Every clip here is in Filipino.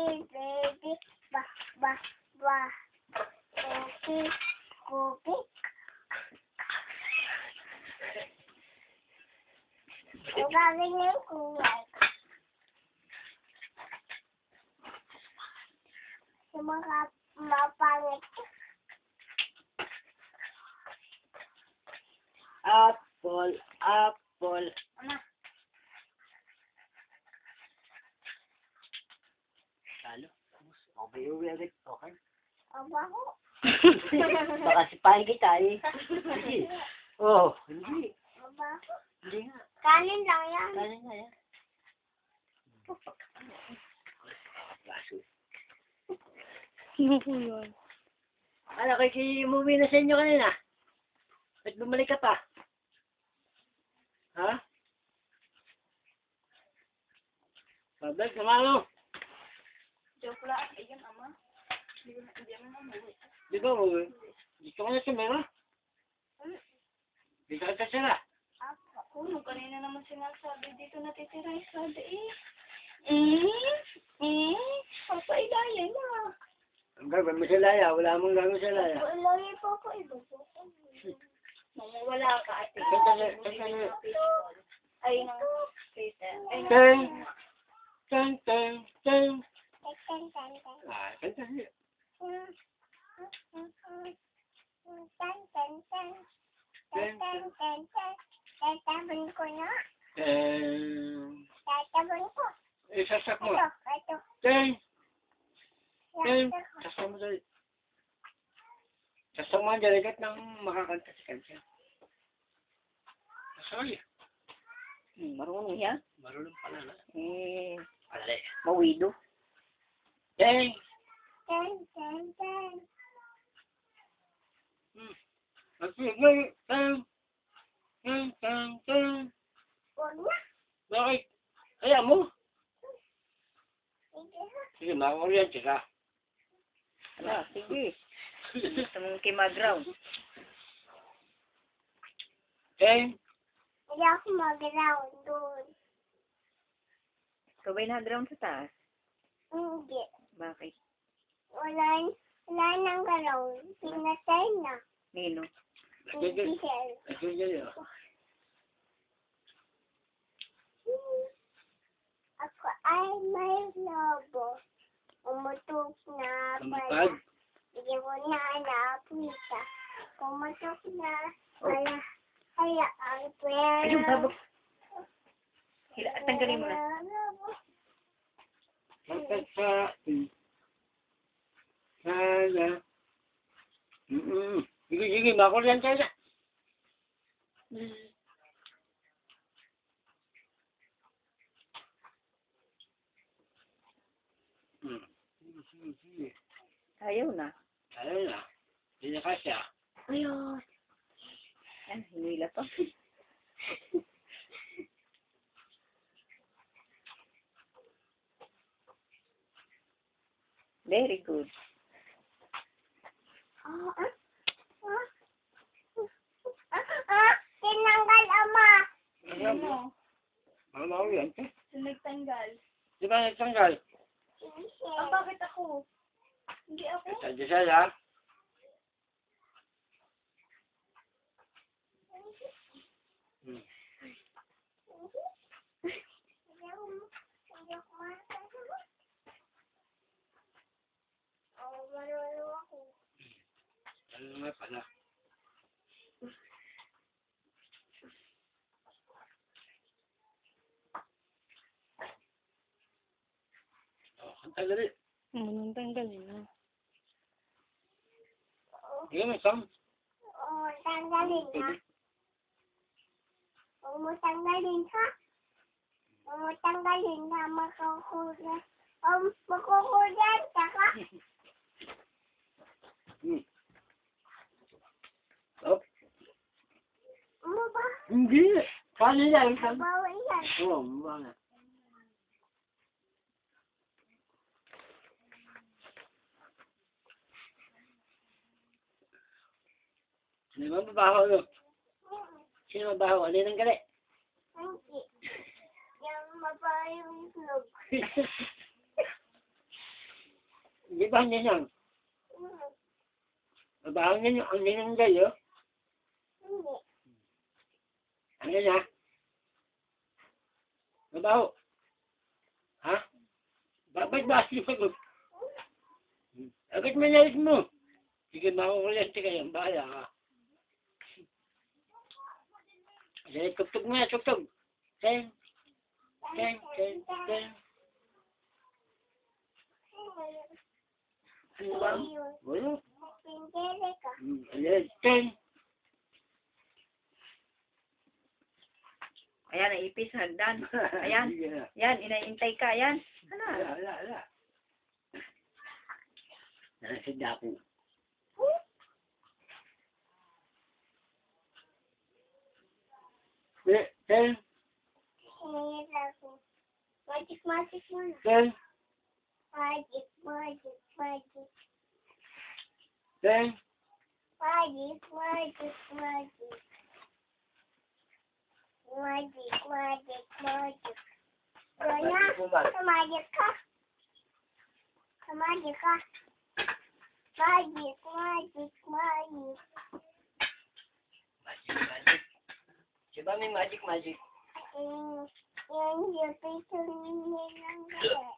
baby, ba, ba, ba. Cookie, cookie. Ang gagawin yung kulay. Yung mga mapangit. Apple, apple. Ama. Talo. Okay, agad. Okay. Abaho. Baka sipahin kita eh. Hindi. Oh, hindi. Abaho. Hindi nga. Kanin lang yan. Kanin nga yan. Baso. Ano po yun? Ano, kay umuwi na sa inyo kanina? At bumalik ka pa? Ha? Babalik ka mo. Joke lang. Ayun, ama. Hindi naman umuwi. Di ba umuwi? Dito ka na sa Mera? Dito ka sa Sera? Ako, kanina naman sinasabi dito natitira yung sabi eh. Papailayan na. Ang gagawin mo sa Laya, wala mong gagawin sa Laya. Papailayan pa ako, iba po. Wala ka, ate. Ay, nang Peter. Teng! Teng, teng, teng! Ah, kanta niya. Tatabon ko na. Teng! Tatabon ko. Isasak mo. Ito. Teng! Teng! Sasak mo dali. Sasak mo ang daligat ng makakanta si kanta. Sorry. Marunong yan? Marunong pala na. Eh, Alay. mawido. Teng! Ten. Teng! Teng! Teng! Teng! Teng! Huwag na. Bakit? Kaya mo? Sige ha. Sige, makakuryente ka. Ala, sige. Gusto mong kimaground. Teng! Hindi ako mag-round doon. Ikaw ba'y nag-ground sa taas? Hindi. Bakit? Wala nang galaw. Pinatay na. Nino? Hindi siya. Nagkagaya. Ako ay may lobo. Umutok na Lumipad. Hindi ko na napita. Umutok na kaya ang pera. Ayun, babak. Tanggalin mo na. Bakit sa akin? Sana. Sige, makuryente na. Sige. Ayaw na. Ayaw na. Hindi na kasya. Ayun. Ay, hinila pa. Very good. Tinanggal ama. Ayaw mo. Makuryente. Nagtanggal. Di ba nagtanggal? Bakit ako? Hindi ako. Sadya siya. Marunong ako. Ano naman pala? Oh, kanta dali. Anong tanggalin mo? Sige mo, Sam. Oo, tanggalin na. Huwag mo tanggalin ha. Huwag mo tanggalin ha. Makukulat. Makukulat ka ka. Oh, Ano ba? hindi. Paano yan? Bawal yan. Oo, mababa na. Sino mababaho, no? Sino mabaho? Ano yung gali? Hindi. Yung mabayong itlog. ba niya yan? Mabaho niya yung ang ninanggal, oh. Hindi. Ano na? Mabaho. Ha? Ba't ba siya? Agad manalis mo. Sige, makukulente kayo. Bahala ka. Sige, tugtog mo na, tugtog. Ten. Ano ba? Wala. Pindere ka. Ten. Ayan, naipis, hagdan. Ayan. Yan, inaintay ka. Ayan. Wala. Nasa dako. Ten. Hira ko. Magic muna. Ten. Magic. Ten. Magic. Gana, sumagit ka. Magic. Diba may magic? Yung picture niya ng gabi.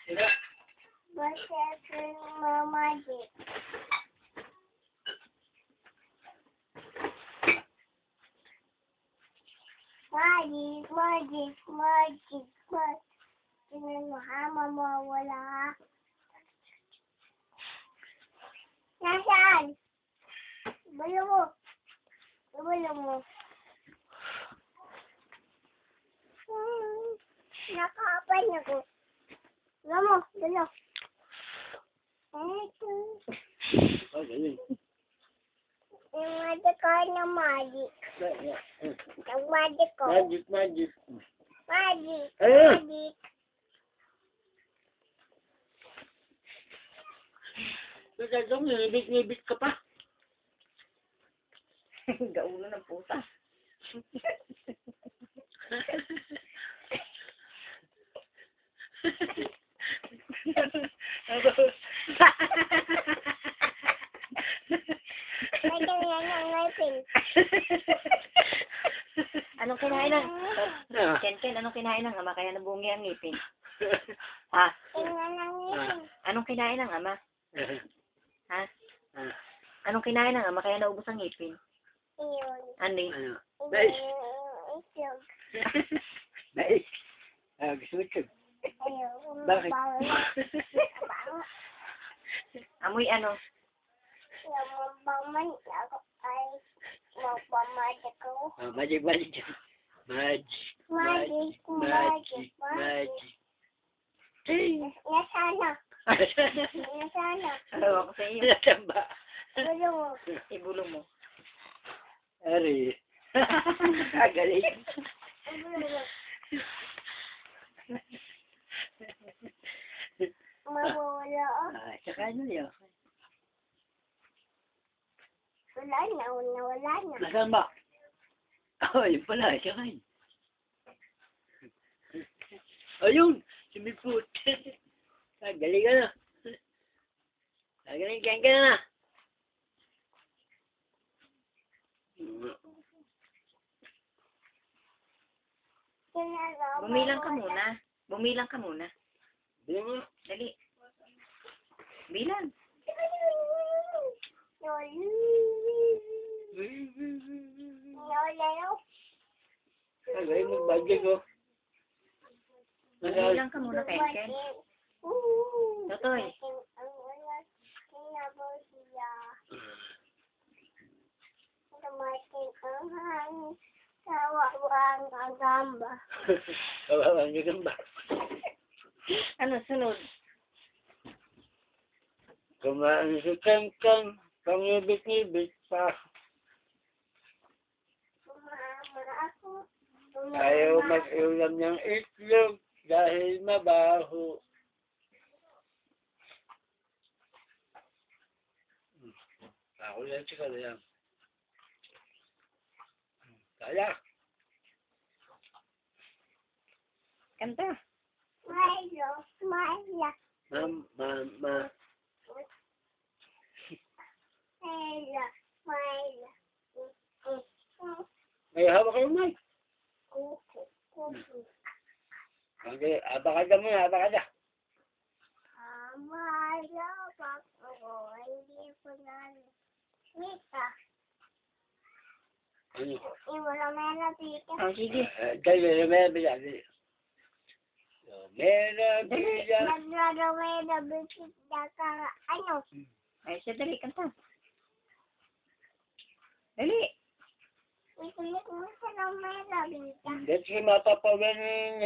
Diba? Basta yung magic. Magic. Tingnan mo ha, mamawala ha. Nasaan? Bulong mo. Nakapan ako. Lamo, dalo. Ito. Oh, galing. Yung magic ko na magic. Yung magic ko. Magic. Magic. Dadong, nilibit ka pa. Gaulo ng puta. May ganyan ang ngipin. Anong kinain ng... Ken, anong kinain ng ama kaya nabungi ang ngipin? Ha? Tingnan ang ngipin. Anong kinain ng ama? Ha? Anong kinain ng ama kaya naubos ang ngipin? Iyon. Ano yun? Ano? Nice. Itlog. Nice. Gusto mo ito? Ayun. Bakit? Mabango. Amoy ano? Yung mabaman ako ay magpamagic ko. Magic. Nasana. Ewan ko sa iyo. Nasamba. Bulong mo. Ibulong mo. Ari. Galing. Bulong mo. Mawala. Saka ano yun? Wala na. Nasaan ba? Oh, yun pala. Saka yun. Ayun! Sumipot. Galing ka na. Galing ka na. Bumilang ka muna. Bilang mo. Dali. Bilang. Galing mag-budget ko. Bumilang ka muna, Ken. Totoy. Kawawa ang gamba. Kawawa ang gamba. Ano, sunod? Kumaan si Kang, pangibit-ibit pa. Mama ako. Ayaw mag-ulam ng itlog dahil mabaho. Ako yan si Kalayang. Kaya. Kanta. Milo. Mela. Mela. May hawak kayo, Mike. Okay, abakada muna, abakada. Mala, ako. Hindi ko na. Mika. Ano? Iwala mela, Pika. Oh, sige. Dali, may bila. Mera bila. Naglaro mela, bukit na ka. Ano? Ay, siya, dali, kanta. Dali. Ikulit mo sa mela, Pika. Dito si mapapawin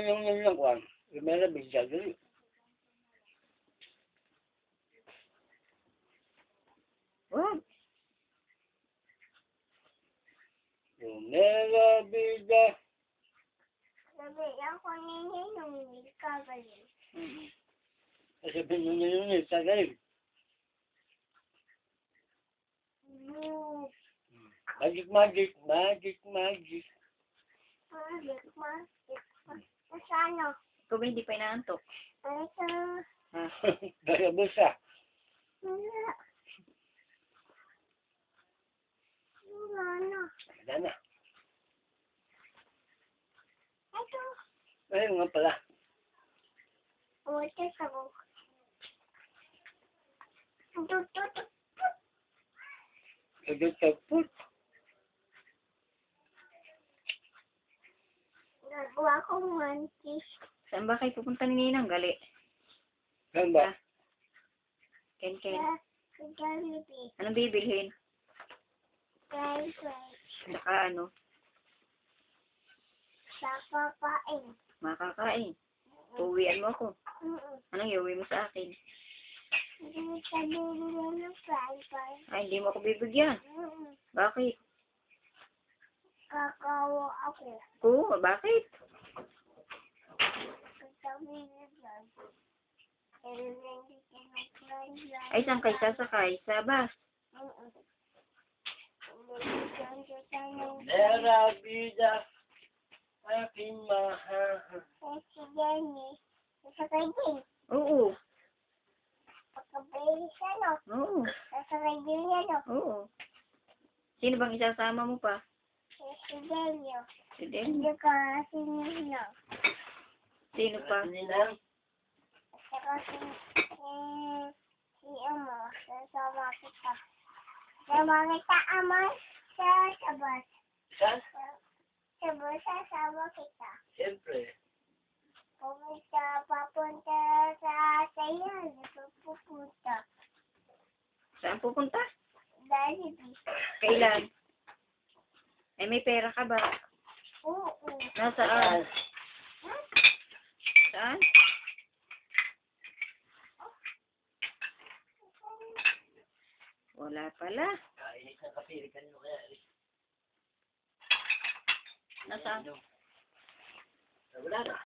yung kwan. Mera bila, dali. Wag. Mera bila. Sabi, ako ninong Mika galing. Kasi pinunilunil sa galing. Boo. Magic, magic, magic, magic. Magic, magic. Ano? Ikaw ba hindi pa inaantok? Ito. Ha? Kaya busa. Wala. Ano? Wala na. Ito. Ayun nga pala. Ito sa buhok. Tutut. Ito sa put. Nagawa kong mantis. Saan ba kayo pupunta ni Ninang? Gali. Saan ba? Ken. Sa Jollibee. Anong bibilhin? French. Saka ano? Sa papain. Makakain. Uuwian mo ako. Anong iuwi mo sa akin? Hindi ka bibigyan ng french fries. Ay, hindi mo ako bibigyan. Bakit? Kakawa ako. Oo, bakit? Kita bibigyan. Hindi ka ng french fries. Ay, saan kayo sasakay? Sa bus. Bibigyan kita ng Mera bila. Aking mahal. si Jenny. Sasakay din. Oo. Pagkabili siya, no? Oo. Sasakay din niya, no? Oo. Sino bang isasama mo pa? Si Jenny. Si Den. Hindi ka sinino. Sino pa? Ninang. Saka si Amo. Sasama kita. Sasama kita, Amo. Sa bus. Saan? Sa bus, sasama kita. Siyempre. Papunta sa Sayan. Pupunta. Saan pupunta? Jollibee. Kailan? Eh, may pera ka ba? Oo. Nasaan? Saan? Wala pala. Kainis ng kapili kanino kaya. Nasaan? Wala na.